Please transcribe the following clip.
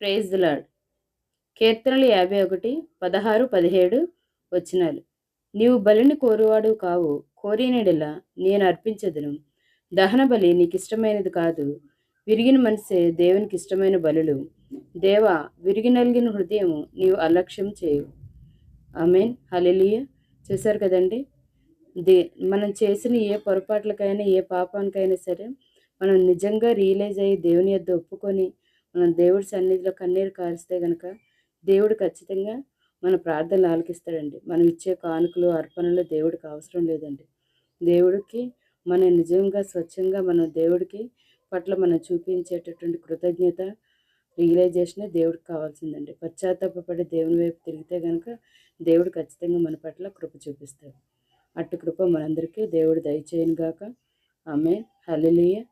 Praise the lord. కీర్తనలు 51, 16, 17 వచనాలు. నీవు బలిని కోరువాడు కావు, కోరినెడల నేను అర్పించదును. దహన బలి నీకిష్టమైనది కాదు, విరిగిన మనసే దేవునికి ఇష్టమైన బలులు. దేవా, విరిగి నలిగిన హృదయం నీవు అలక్ష్యం చేయు. ఆమేన్, హల్లెలూయా. చూశారు కదండి, దే మనం చేసిన ఏ పొరపాట్లకైనా ఏ పాపానికైనా సరే మనం నిజంగా రియలైజ్ అయ్యి దేవుని యొద్ద ఒప్పుకొని మనం దేవుడి సన్నిధిలో కన్నీరు కారిస్తే గనక దేవుడు ఖచ్చితంగా మన ప్రార్థనలు ఆలకిస్తాడండి. మనం ఇచ్చే కానుకలు అర్పణలు దేవుడికి అవసరం లేదండి. దేవుడికి మన నిజంగా స్వచ్ఛంగా మన దేవుడికి పట్ల మనం చూపించేటటువంటి కృతజ్ఞత రియలైజేషనే దేవుడికి కావాల్సిందండి. పశ్చాత్తాపపడి దేవుని వైపు తిరిగితే గనక దేవుడు ఖచ్చితంగా మన పట్ల కృప చూపిస్తాడు. అట్టి కృప మనందరికీ దేవుడు దయచేయను గాక. ఆమేన్, హల్లెలూయా.